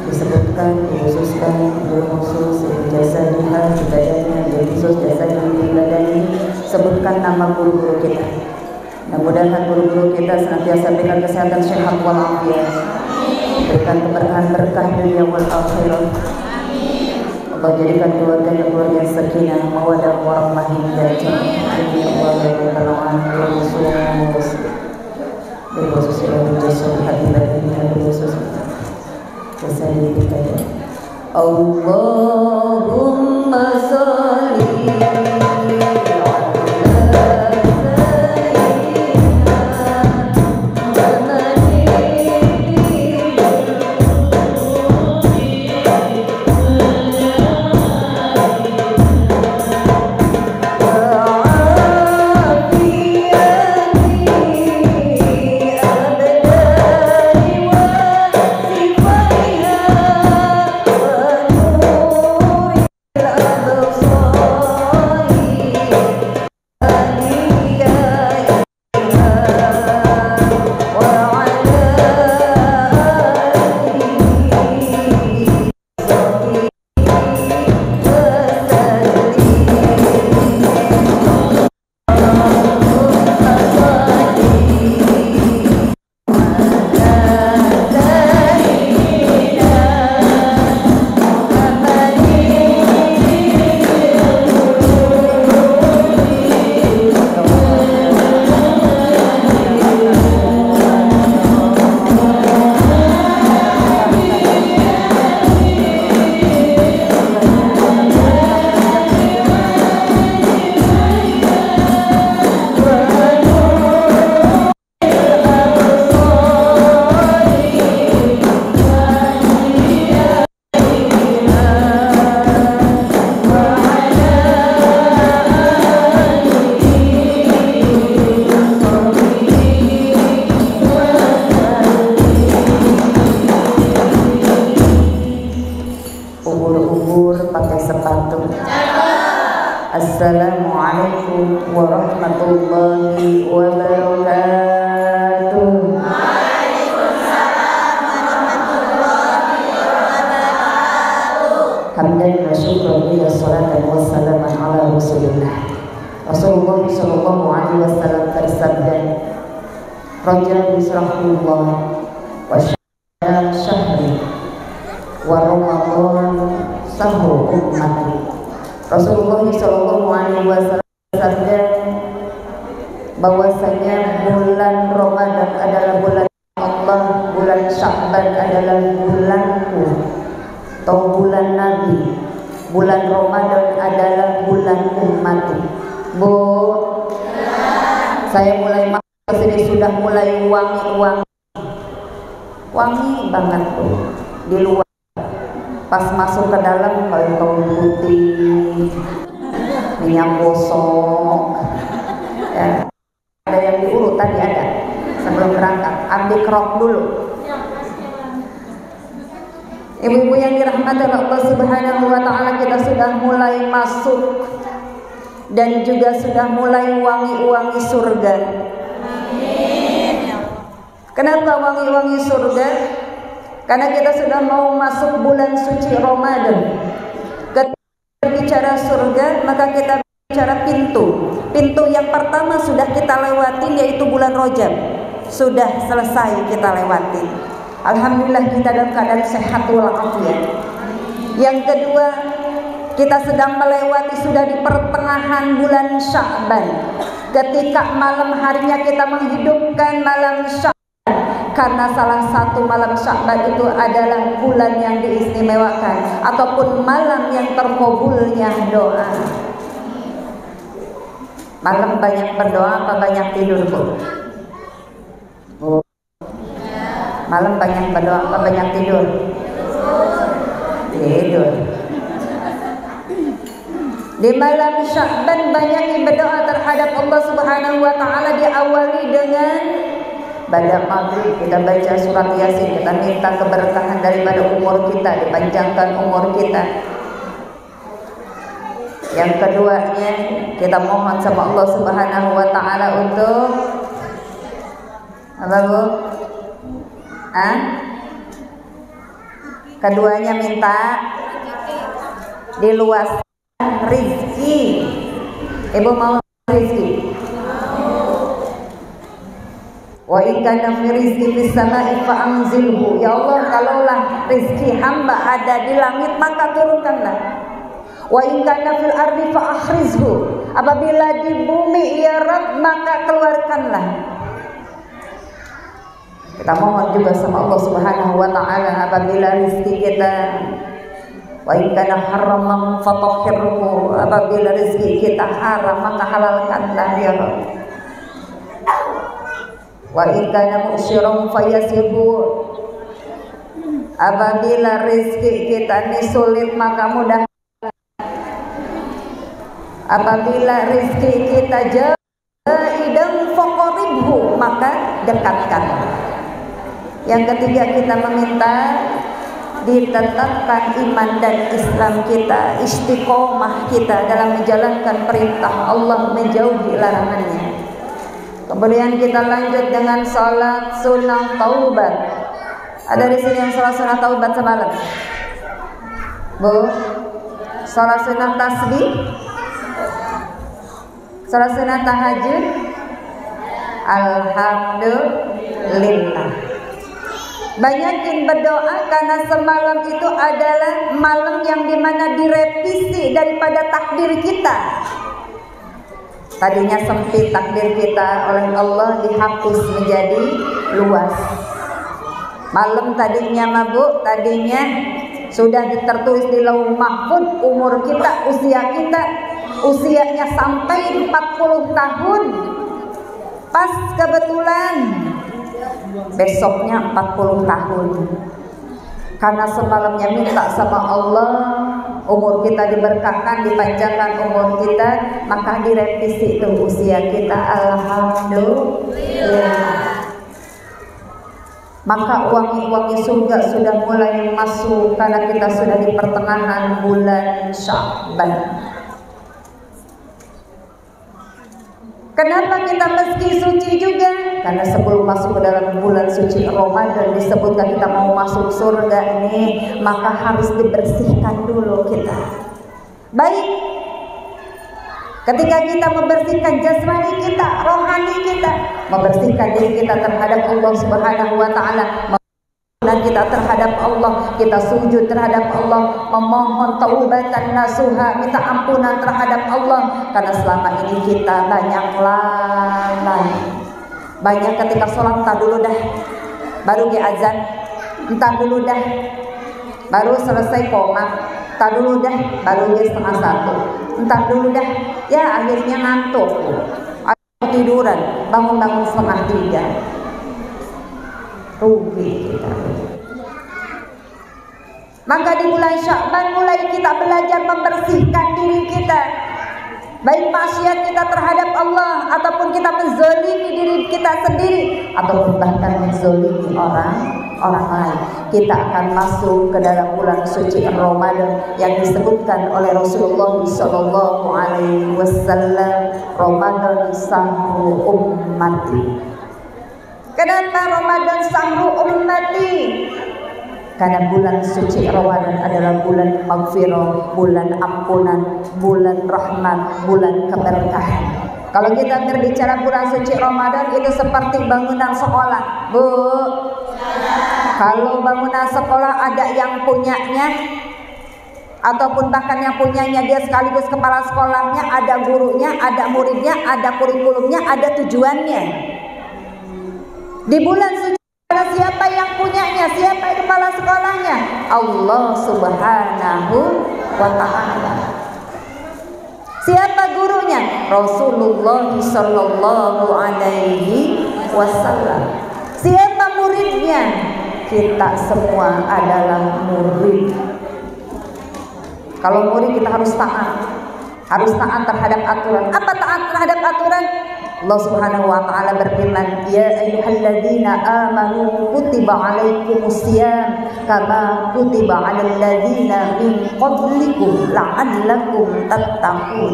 disebutkan, dikhususkan, berkhusus, jasa diha, ibadahnya, berkhusus, jasa ibadahnya, sebutkan nama guru-guru kita. Mudah-mudahan guru-guru kita senantiasa berikan kesehatan, sehat walafiat, berikan keberkahan berkah dunia wal akhirah. Allah jadikan keluarga sakinah, mawaddah warahmah hingga jannah. Berkhusus Allahumma sholli Assalamualaikum warahmatullahi wabarakatuh. Waalaikumsalam warahmatullahi wabarakatuh. Hamdan wa syukran wa salatan wa salaman ala Rasulillah. Rasulullah sallallahu alaihi wasallam bersabda, "Rajab yusrahullah wa syahri wa Ramadan sahru ummati." Rasulullah sallallahu alaihi wasallam bersabda bahwasanya bulan Ramadan adalah bulan Allah, bulan Sya'ban adalah bulanku atau bulan Nabi, bulan Ramadan adalah bulan umat. Bu, saya mulai masuk ke sini sudah mulai wangi banget tuh di luar. Pas masuk ke dalam bau putih, minyak gosok, ya. Ada yang diurut tadi ada sebelum berangkat, ambil krok dulu. Ibu-ibu yang dirahmati Allah Subhanahu wa Ta'ala, kita sudah mulai masuk dan juga sudah mulai wangi-wangi surga. Kenapa wangi-wangi surga? Karena kita sudah mau masuk bulan suci Ramadan. Ketika berbicara surga, maka kita bicara pintu. Pintu yang pertama sudah kita lewati, yaitu bulan Rajab. Sudah selesai kita lewati. Alhamdulillah kita dalam keadaan sehat walafiat. Yang kedua, kita sedang melewati sudah di pertengahan bulan Sya'ban. Ketika malam harinya kita menghidupkan malam Sya'ban. Karena salah satu malam Sya'ban itu adalah bulan yang diistimewakan ataupun malam yang terkabulnya doa. Malam banyak berdoa apa banyak tidur, Bu? Bu. Malam banyak berdoa apa banyak tidur? Tidur. Di malam Sya'ban banyak berdoa terhadap Allah Subhanahu wa Ta'ala, diawali dengan pada maghrib kita baca surat Yasin, kita minta keberkahan daripada umur kita, dipanjangkan umur kita. Yang keduanya kita mohon sama Allah Subhanahu wa taala untuk apa Bu? Keduanya minta diluaskan rizki. Ibu mau rizki? Wa in kana fi rizqi fis sama'i fa anzilhu. Ya Allah, kalaulah rizki hamba ada di langit maka turunkanlah. Wa in kana fil ardi fa akhrizhu. Apabila di bumi ya Rabb maka keluarkanlah. Kita mohon juga sama Allah Subhanahu wa taala apabila rizki kita wa in kana haraman fatahhirhu. Apabila rizki kita haram maka halalkanlah ya Rabb. Wa in kana mu'syiran fayasirhu. Apabila rezeki kita ini sulit maka mudah. Apabila rezeki kita jaidan faqribhu maka dekatkan. Yang ketiga kita meminta ditetapkan iman dan Islam kita, istiqomah kita dalam menjalankan perintah Allah, menjauhi larangannya. Kemudian kita lanjut dengan salat sunnah taubat. Ada di sini yang salat sunnah taubat semalam? Bu, salat sunnah tasbih, salat sunnah tahajud. Alhamdulillah. Banyakin berdoa karena semalam itu adalah malam yang dimana direvisi daripada takdir kita. Tadinya sempit takdir kita, oleh Allah dihapus menjadi luas. Malam tadinya mabuk, tadinya sudah tertulis di Lauh Mahfuz umur kita, usianya sampai 40 tahun. Pas kebetulan besoknya 40 tahun. Karena semalamnya minta sama Allah umur kita diberkahkan, dipanjangkan umur kita, maka direvisi itu usia kita. Alhamdulillah. Maka wangi-wangi surga sudah mulai masuk karena kita sudah di pertengahan bulan Sya'ban. Kenapa kita meski suci juga? Karena sebelum masuk ke dalam bulan suci Ramadan disebutkan kita mau masuk surga ini, maka harus dibersihkan dulu kita. Baik, ketika kita membersihkan jasmani kita, rohani kita, membersihkan diri kita terhadap Allah Subhanahu wa taala, dan kita terhadap Allah, kita sujud terhadap Allah, memohon taubatan nasuha, minta ampunan terhadap Allah. Karena selama ini kita banyak lalai, banyak ketika sholat entah dulu dah, baru di azan, entah dulu dah, baru selesai komat, entah dulu dah, baru di 1:30, entah dulu dah, ya akhirnya ngantuk, tiduran, bangun-bangun 2:30. Rugi kita. Maka di bulan Sya'ban mulai kita belajar membersihkan diri kita, baik maksiat kita terhadap Allah ataupun kita menzalimi diri kita sendiri ataupun bahkan menzalimi orang lain. Kita akan masuk ke dalam bulan suci Ramadan yang disebutkan oleh Rasulullah sallallahu alaihi wasallam, Ramadan sahru ummati. Kenapa Ramadan sahru ummati? Karena bulan suci Ramadan adalah bulan maghfirah, bulan ampunan, bulan rahmat, bulan keberkahan. Kalau kita berbicara bulan suci Ramadan itu seperti bangunan sekolah, Bu. Kalau bangunan sekolah ada yang punyanya, ataupun bahkan yang punyanya dia sekaligus kepala sekolahnya, ada gurunya, ada muridnya, ada kurikulumnya, ada tujuannya. Di bulan suci siapa yang punyanya? Siapa yang kepala sekolahnya? Allah Subhanahu wa ta'ala. Siapa gurunya? Rasulullah sallallahu alaihi wasallam. Siapa muridnya? Kita semua adalah murid. Kalau murid kita harus taat terhadap aturan. Apa taat terhadap aturan? Allah Subhanahu wa taala berfirman, "Ya ayyuhalladzina amanu kutiba 'alaikumusiyam kama kutiba 'alal ladzina min qablikum la'allakum tattaqun."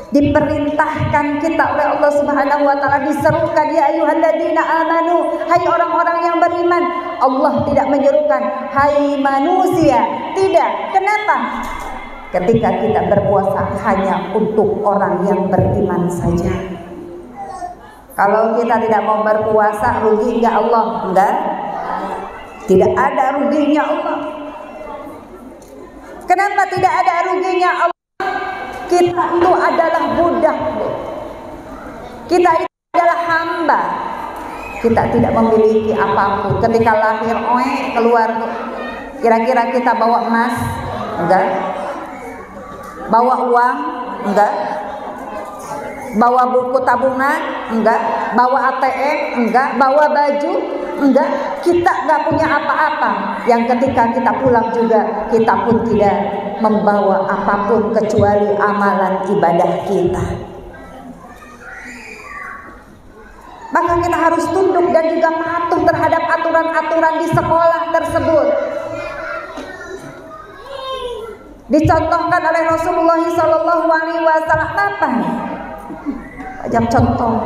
Diperintahkan kita oleh Allah Subhanahu wa taala, diserukan, ya ayyuhalladzina amanu, hai orang-orang yang beriman. Allah tidak menyerukan hai manusia, tidak. Kenapa? Ketika kita berpuasa hanya untuk orang yang beriman saja. Kalau kita tidak mau berpuasa, rugi enggak Allah? Enggak. Tidak ada ruginya Allah. Kenapa tidak ada ruginya Allah? Kita itu adalah budak. Kita itu adalah hamba. Kita tidak memiliki apapun. Ketika lahir, keluar. Kira-kira kita bawa emas? Enggak. Bawa uang? Enggak. Bawa buku tabungan? Enggak. Bawa ATM? Enggak. Bawa baju? Enggak. Kita enggak punya apa-apa. Yang ketika kita pulang juga, kita pun tidak membawa apapun kecuali amalan ibadah kita. Maka kita harus tunduk dan juga patuh terhadap aturan-aturan di sekolah tersebut. Dicontohkan oleh Rasulullah SAW. Apa? Ajak contoh.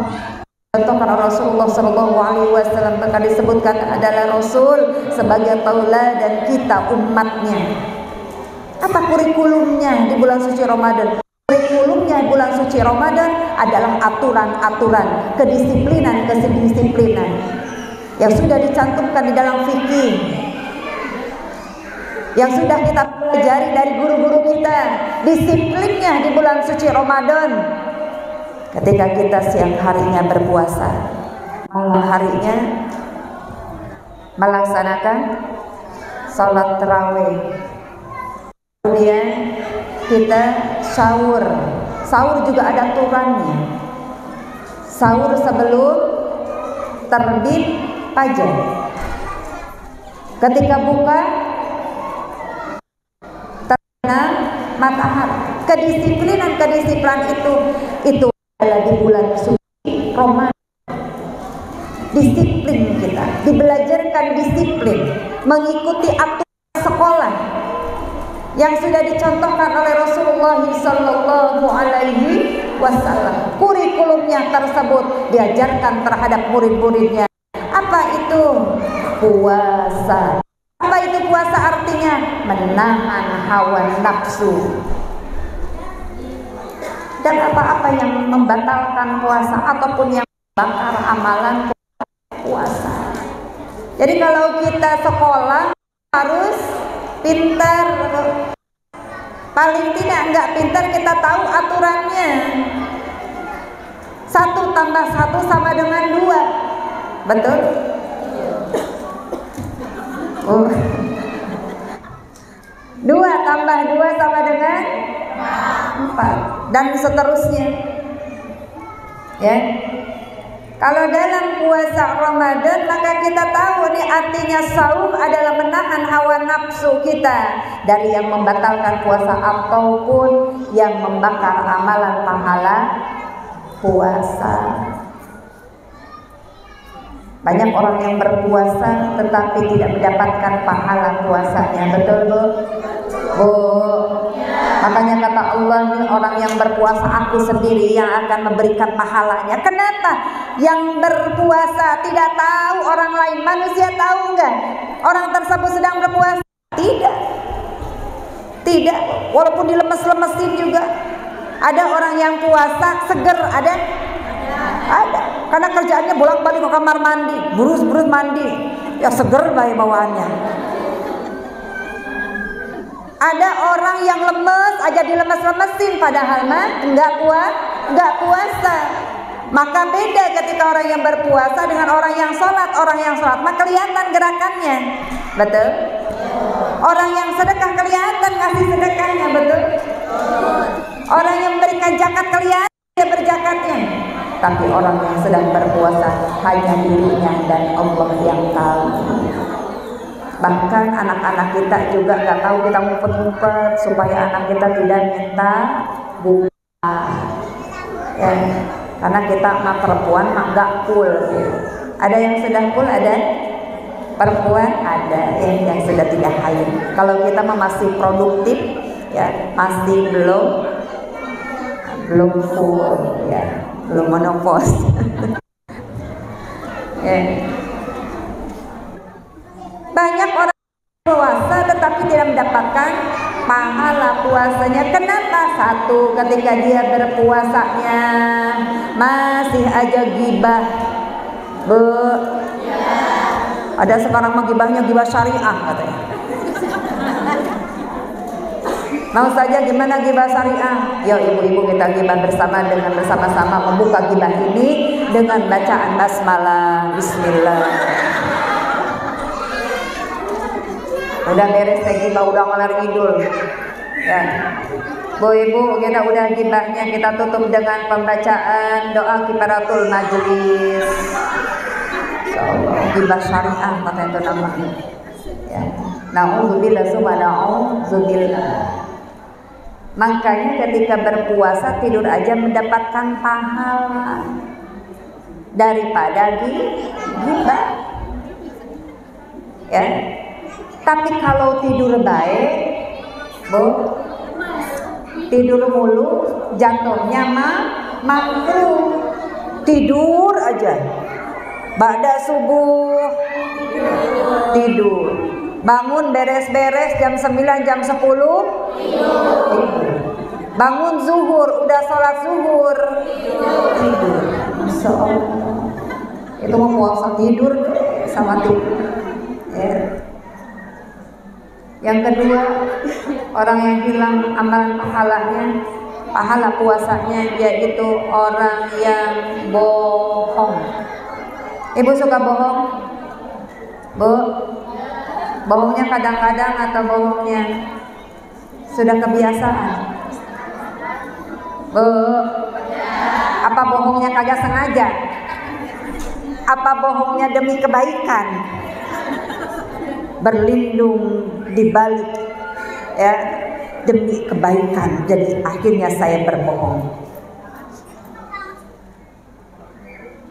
Contohkan oleh Rasulullah SAW. Maka disebutkan adalah Rasul sebagai tauladan kita umatnya. Apa kurikulumnya di bulan suci Ramadan? Kurikulumnya di bulan suci Ramadan adalah aturan-aturan, kedisiplinan yang sudah dicantumkan di dalam fikih, yang sudah kita pelajari dari guru-guru kita. Disiplinnya di bulan suci Ramadan, ketika kita siang harinya berpuasa, malam harinya melaksanakan salat tarawih, kemudian kita sahur. Sahur juga ada aturannya. Sahur sebelum terbit fajar. Ketika buka terbenam matahari. Kedisiplinan itu adalah di bulan suci Ramadan. Disiplin kita, dibelajarkan disiplin, mengikuti aturan sekolah yang sudah dicontohkan oleh Rasulullah Sallallahu Alaihi Wasallam. Kurikulumnya tersebut diajarkan terhadap murid-muridnya. Apa itu puasa? Apa itu puasa artinya? Menahan hawa nafsu. Dan apa-apa yang membatalkan puasa ataupun yang membakar amalan puasa. Jadi kalau kita sekolah harus pintar, paling tidak enggak pintar kita tahu aturannya. 1 tambah 1 sama dengan 2, betul? Oh. 2 tambah 2 sama dengan 4 dan seterusnya. Ya. Kalau dalam puasa Ramadan, maka kita tahu nih artinya saum adalah menahan hawa nafsu kita dari yang membatalkan puasa ataupun yang membakar amalan pahala puasa. Banyak orang yang berpuasa tetapi tidak mendapatkan pahala puasanya, betul Bu? Bu. Makanya kata Allah, nih orang yang berpuasa aku sendiri yang akan memberikan pahalanya. Kenapa? Yang berpuasa tidak tahu orang lain. Manusia tahu enggak orang tersebut sedang berpuasa? Tidak. Tidak. Walaupun dilemes-lemesin juga. Ada orang yang puasa seger, ada? Ada. Karena kerjaannya bolak-balik ke kamar mandi, burus-burus mandi. Ya seger baik bawaannya. Ada orang yang lemes aja dilemes-lemesin padahal mah enggak puasa. Maka beda ketika orang yang berpuasa dengan orang yang sholat. Orang yang sholat mah kelihatan gerakannya, betul? Orang yang sedekah kelihatan ngasih sedekahnya, betul? Orang yang memberikan zakat kelihatan dia berjakatnya. Tapi orang yang sedang berpuasa hanya dirinya dan Allah yang tahu. Bahkan anak-anak kita juga nggak tahu, kita ngumpet-ngumpet supaya anak kita tidak minta buka. Ya, karena kita mah perempuan mah gak cool gitu. Ada yang sudah cool, ada perempuan, ada yang sudah tidak haid. Kalau kita mah masih produktif, ya masih belum full, ya belum menopause. Ya. Banyak orang puasa tetapi tidak mendapatkan pahala puasanya. Kenapa? Satu, ketika dia berpuasanya masih aja gibah. Ada sekarang mah gibahnya gibah syariah katanya. Mau saja gimana gibah syariah? Yo ibu-ibu, kita gibah bersama-sama membuka gibah ini dengan bacaan basmalah, bismillah. Udah beres teh gibah, udah ngalor ngidul. Ya. Bu ibu, kita udah gibahnya, kita tutup dengan pembacaan doa kifaratul majlis. Insyaallah gibah syariah katanya itu namanya. Ya. Na'udzubillah subhana'udzubillah. Makanya ketika berpuasa tidur aja mendapatkan pahala daripada gibah. Ya. Tapi kalau tidur baik, Bu, tidur mulu jatuhnya makruh. Tidur aja. Ba'da subuh tidur. Bangun beres-beres jam 9, jam 10 tidur. Bangun zuhur, udah sholat zuhur tidur. Masya Allah. Itu mau puasa tidur sama tidur. Ya. Yang kedua, orang yang hilang amalan pahala puasanya, yaitu orang yang bohong. Ibu suka bohong? Bu? Bohongnya kadang-kadang atau bohongnya sudah kebiasaan? Bu, apa bohongnya kagak sengaja? Apa bohongnya demi kebaikan? Berlindung di balik, ya, demi kebaikan. Jadi akhirnya saya berbohong.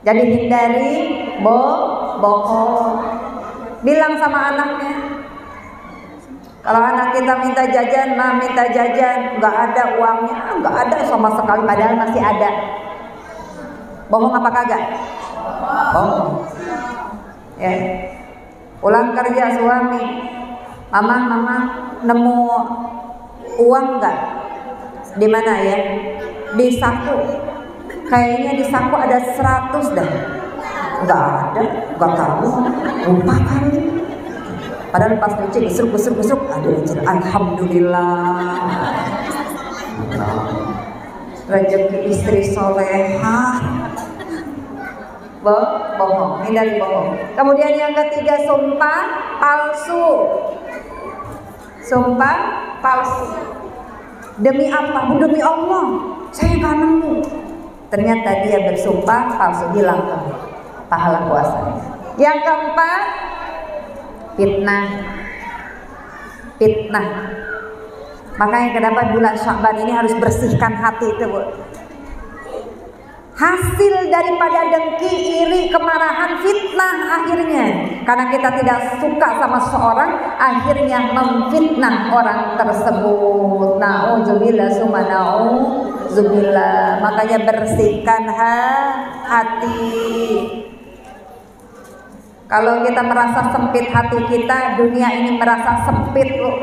Jadi hindari bohong. Bilang sama anaknya, kalau anak kita minta jajan, ma minta jajan, nggak ada uangnya, nggak ada sama sekali, padahal masih ada. Bohong apa kagak? Bohong. Ya. Pulang kerja suami, mama nemu uang nggak? Di mana ya? Di saku. Kayaknya di saku ada 100 dah. Nggak ada, nggak tahu, lupa kali. Padahal pas nyuci gesruk, aduh alhamdulillah. Rezeki istri solehah. Bohong, hindari bohong. Kemudian yang ketiga, sumpah palsu. Sumpah palsu. Demi apa? Demi Allah, saya nggak nemu. Ternyata dia bersumpah palsu, hilang pahala puasanya. Yang keempat, fitnah. Makanya kenapa bulan Sya'ban ini harus bersihkan hati itu, Bu. Hasil daripada dengki, iri, kemarahan, fitnah akhirnya. Karena kita tidak suka sama seorang, akhirnya memfitnah orang tersebut. Na'udzubillah summa na'udzubillah. Makanya bersihkan hati. Kalau kita merasa sempit hati kita, dunia ini merasa sempit, loh.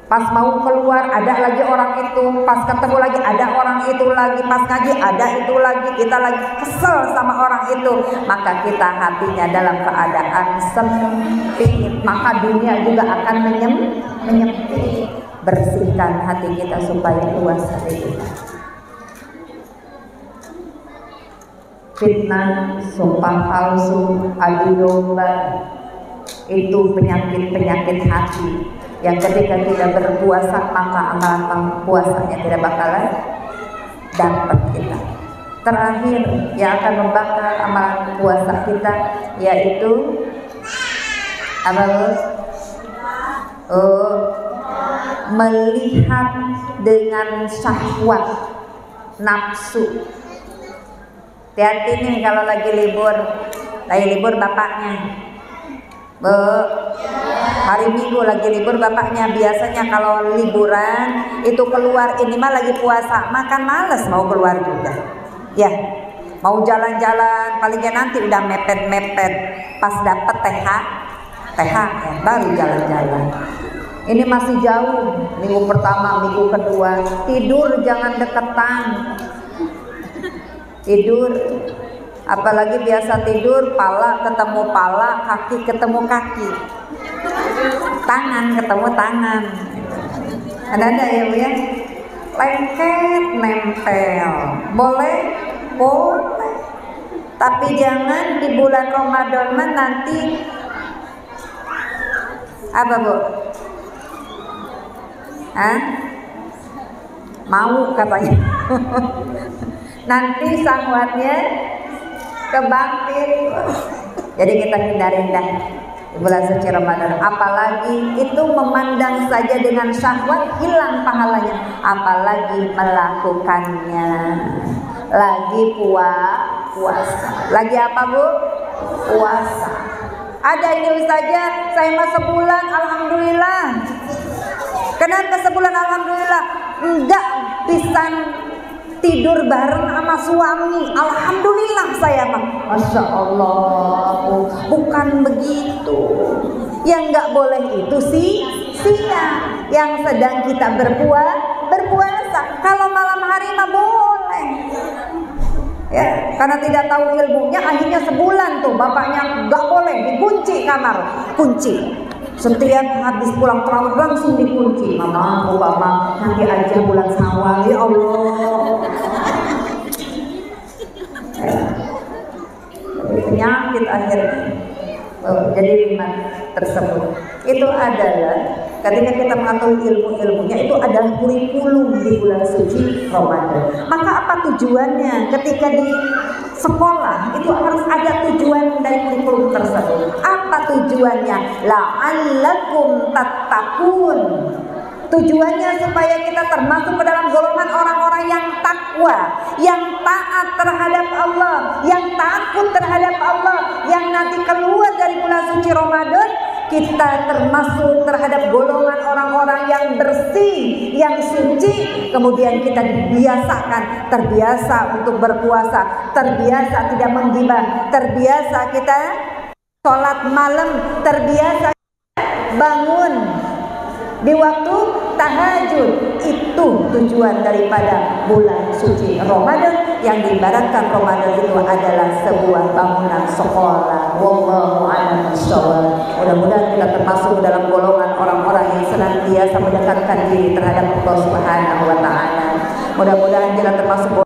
Pas mau keluar ada lagi orang itu, pas ketemu lagi ada orang itu lagi, pas ngaji ada itu lagi, kita lagi kesel sama orang itu, maka kita hatinya dalam keadaan sempit, maka dunia juga akan menyempit. Bersihkan hati kita supaya luas hati kita. Fitnah, sumpah palsu, adu domba, itu penyakit hati yang ketika tidak berpuasa maka amalan puasanya tidak bakalan dapat kita. Terakhir yang akan membakar amalan puasa kita yaitu apa? Melihat dengan syahwat nafsu. Hati-hati nih kalau lagi libur bapaknya. Bu, hari Minggu lagi libur bapaknya. Biasanya kalau liburan itu keluar, ini mah lagi puasa, makan males mau keluar juga. Ya, mau jalan-jalan palingnya nanti udah mepet-mepet. Pas dapet THR baru jalan-jalan. Ini masih jauh, minggu pertama, minggu kedua. Tidur jangan deketan. Tidur, apalagi biasa tidur pala ketemu pala, kaki ketemu kaki, tangan ketemu tangan. Ada ya Bu ya? Lengket nempel, boleh, tapi jangan di bulan Ramadan nanti apa Bu? Mau katanya. Nanti syahwatnya kebangkit. Jadi kita hindarin dah di bulan suci Ramadan. Apalagi itu memandang saja dengan syahwat hilang pahalanya. Apalagi melakukannya. Lagi puasa. Lagi apa Bu? Puasa. Ada ini saja saya mah sebulan alhamdulillah. Kenapa sebulan alhamdulillah? Enggak bisa tidur bareng sama suami, alhamdulillah saya mah. Masya Allah, bukan begitu. Yang nggak boleh itu siang yang sedang kita berpuasa. Kalau malam hari mah boleh. Ya, karena tidak tahu ilmunya, akhirnya sebulan tuh bapaknya nggak boleh, dikunci kamar, kunci. Setiap habis pulang terawih langsung dikunci. Mama, Mama, nanti aja bulan Syawal, ya Allah. Penyakit akhirnya. Jadi lima tersebut itu adalah ketika kita mengetahui ilmu-ilmunya, itu adalah kurikulum di bulan suci Ramadan. Maka apa tujuannya ketika di sekolah itu harus ada tujuan dari kurikulum tersebut. Apa tujuannya? La'allakum tattaqun. Tujuannya supaya kita termasuk ke dalam golongan orang-orang yang takwa, yang taat terhadap Allah, yang takut terhadap Allah, yang nanti keluar dari bulan suci Ramadan kita termasuk terhadap golongan orang-orang yang bersih, yang suci. Kemudian kita dibiasakan, terbiasa untuk berpuasa, terbiasa tidak menggibah, terbiasa kita sholat malam, terbiasa bangun di waktu tahajud. Itu tujuan daripada bulan suci Ramadan, yang diibaratkan Ramadan itu adalah sebuah bangunan sekolah. Wallahu a'lam bishawab. Mudah-mudahan kita termasuk dalam golongan orang-orang yang senantiasa mendekatkan diri terhadap Allah Subhanahu wa taala. Mudah-mudahan kita termasuk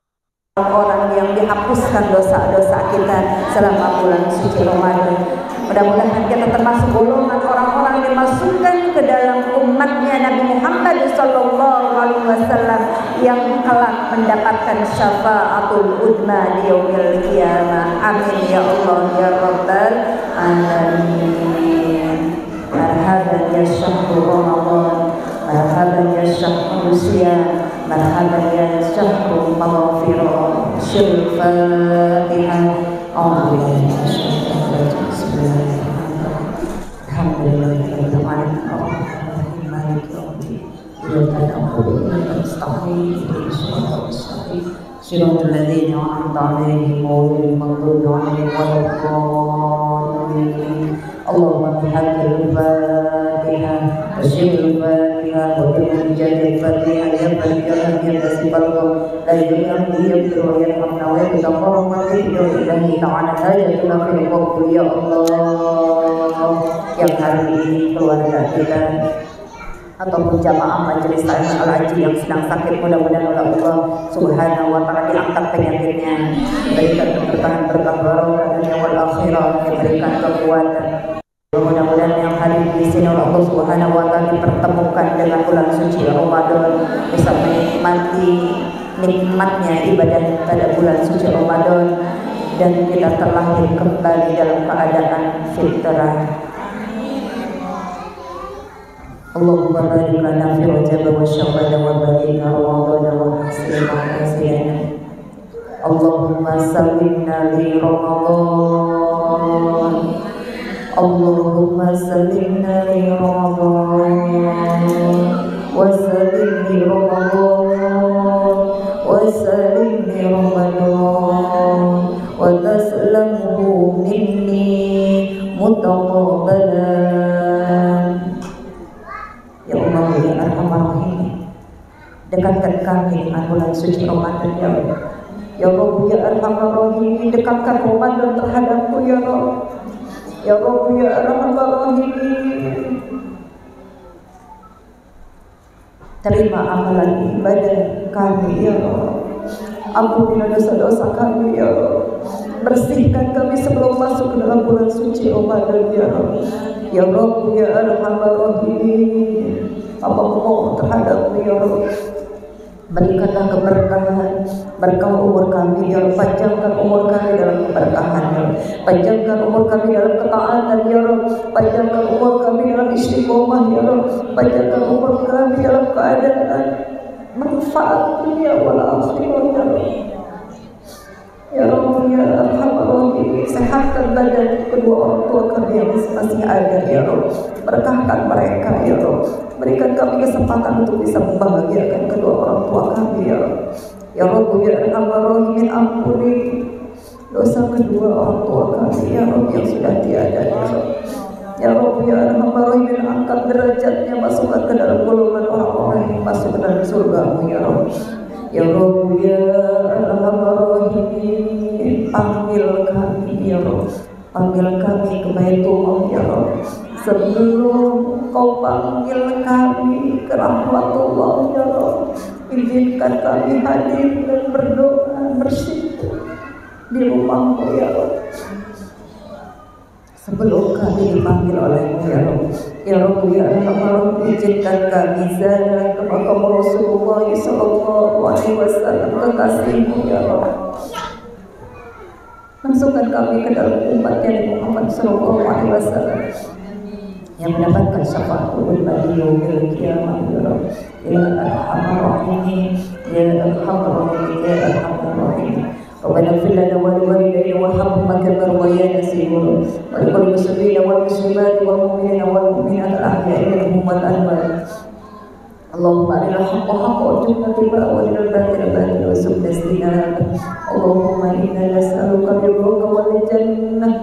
orang yang dihapuskan dosa-dosa kita selama bulan suci Ramadan. Mudah-mudahan kita termasuk golongan orang-orang yang dimasukkan ke dalam umatnya Nabi Muhammad SAW yang kelak mendapatkan syafaatul udma di yaumil qiyamah. Amin ya Allah ya rabbal alamin. Marhaban ya syahru Ramadan, marhaban ya syahru siyam, marhaban ya syahru maghfirah. Syirul Fatihah. صراط الذين أنعمت عليهم غير المغضوب عليهم ولا الضالين. اللهم بحق الفاتحة وشر الفاتحة وبمنجد الفاتحة يا فاتحة يا تسبحه لا يغفر يغفر ويرحمنا ويغفر اللهم اغفر إلهي تعالى حاجتنا في القبر يا Allah. Yang hari ini keluarga kita ataupun jamaah majelis taklim al-haji yang sedang sakit, mudah-mudahan oleh Allah Subhanahu wa taala diangkat penyakitnya, berikan keberkahan berkah barokah dunia wal akhirah, diberikan kekuatan. Mudah-mudahan yang hadir di sini oleh Allah Subhanahu wa taala dipertemukan dengan bulan suci Ramadan, bisa menikmati nikmatnya ibadah pada bulan suci Ramadan, dan kita terlahir kembali dalam keadaan fitrah. Allahumma barik lana fi Rajab wa Sya'ban wa barik Ramadan wa hasina wa hasina Allahumma salimna li Ramadan. Allahumma salimna li Ramadan wa salim li Ramadan wa salim li Ramadan wa taslamhu minni mutaqabbalan. Ya Allah ya Arhamar Rahimin, dekatkan kami dengan bulan suci Ramadan ya Allah. Ya Rabb ya Arhamar Rahimin, dekatkan Ramadan terhadapku ya Rabb. Ya Rabb ya Arhamar Rahimin, terima amalan ibadah kami ya Rabb. Ampunilah dosa-dosa kami ya Rabb. Bersihkan kami sebelum masuk ke dalam bulan suci Ramadan ya Rabb. Ya Rabb ya Arhamar Rahimin, apa mohon terhadapmu ya Rabb. Berikanlah keberkahan, berkah umur kami ya Rabb. Panjangkan umur kami dalam keberkahan ya Rabb. Panjangkan umur kami dalam ketaatan ya Rabb. Panjangkan umur kami dalam istiqomah ya Rabb. Panjangkan umur kami dalam keadaan manfaat dunia wal akhirah ya Rabb. Ya Rabb ya Arhamar Rahimin, sehatkan badan kedua orang tua kami yang masih ada ya Rabb. Berkahkan mereka ya Rabb. Berikan kami kesempatan untuk bisa membahagiakan kedua orang tua kami ya Rabb. Ya Rabb ya Arhamar Rahimin, ampuni dosa kedua orang tua kami ya Rabb yang sudah tiada ya Rabb. Ya Rabb ya Arhamar Rahimin, angkat derajatnya, masukkan ke dalam golongan orang-orang yang masuk ke dalam surga-Mu ya Rabb. Ya Rabb ya Arhamar Rahimin, panggil kami ya Rabb. Panggil kami ke Baitullah ya Rabb. Sebelum Kau panggil kami ke rahmatullah ya Rabb, izinkan kami hadir dan berdoa bersatu di rumah-Mu ya Rabb. Sebelum kami dipanggil oleh-Mu ya Rabb. Ya Rabb ya Arhamar Rahimin, izinkan kami ziarah ke makam Rasulullah sallallahu alaihi wasallam, kekasih-Mu ya Rabb. Masukkan kami ke dalam umatnya Muhammad sallallahu alaihi wasallam yang mendapatkan syafaat bagi yaumil qiyamah ya Rabb. Ya Arhamar Rahimin, ya Arhamar Rahimin, ya Arhamar Rahimin. Rabbana ighfir lana wa liwalidayna warhamhuma kama rabbayana saghira wa lil muslimina wal muslimat wal mu'minina wal mu'minat al-ahya'i minhum wal amwat. Allahumma arina al-haqqa haqqan warzuqna ittiba'ahu wa arina al-batila batilan warzuqna ijtinabah. Allahumma inna nas'aluka birraka wal jannah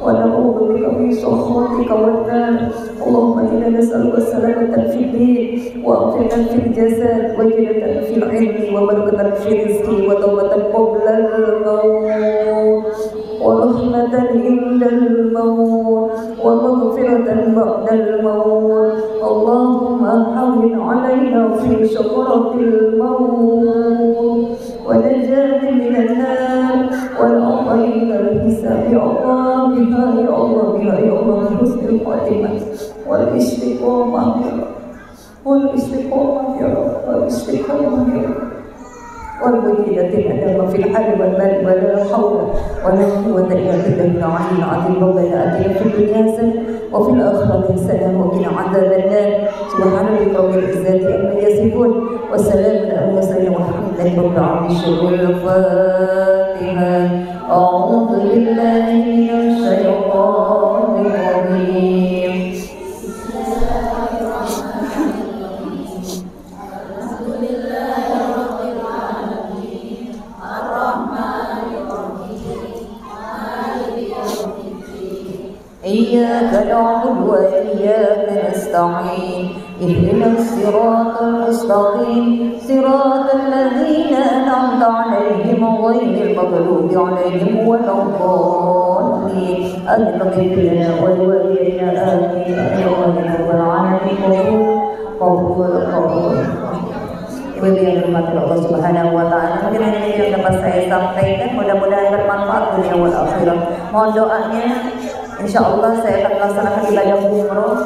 wa na'udzu bika min sakhatika wan nar. Allahumma inna nas'aluka salamatan fid din wa afiyatan fil jasad wa zinatan fil ilmi wa barakatan fil rizqi wa tawbatan qabla al-maut wa rahmatan inda al-maut wa maghfiratan ba'da al-maut. Allahumma hawwin 'alaina fi sakaratil maut wa najati minan nar wal 'afwi minal hisab ya Allah biha ya Allah biha ya Allah husnul khatimah wal istiqomah ya Allah wal istiqomah ya Allah wal istiqomah ya Allah wal bujidati adama fil hal wal mal wa la hawla wa la quwwata illa billahi al-'aliyyil 'azim. Rabbana atina fid dunya hasanah wa fil akhirati hasanah wa qina 'adzaban nar. Subhana rabbika rabbil izzati amma yasifun wa salamun 'alal mursalin walhamdulillahi rabbil 'alamin. Al-Fatihah. A'udzu billahi minasy syaithanir rajim. إياك نعبد وإياك نستعين اهدنا الصراط المستقيم صراط الذين أنعمت عليهم غير المغضوب عليهم ولا الضالين. آمين. اغفر لنا ولوالدينا آمين يا رب العالمين. قبول Ibu yang dirahmati Allah Subhanahu wa taala, mungkin ini yang dapat saya sampaikan, mudah-mudahan bermanfaat dunia wal akhirah. Mohon doanya, insyaallah saya akan melaksanakan ibadah umroh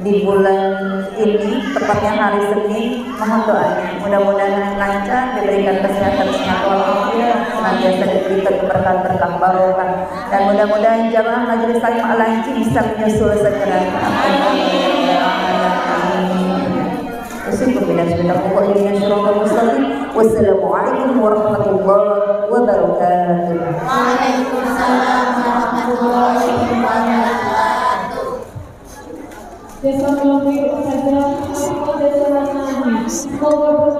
di bulan ini, tepatnya hari Senin. Mohon doanya, mudah-mudahan lancar, diberikan kesehatan sehat walafiat, senantiasa diberikan keberkahan berkah barokah, dan mudah-mudahan jamaah majelis taklim Al-Anci bisa menyusul segera. Wassalamualaikum warahmatullahi wabarakatuh. Allah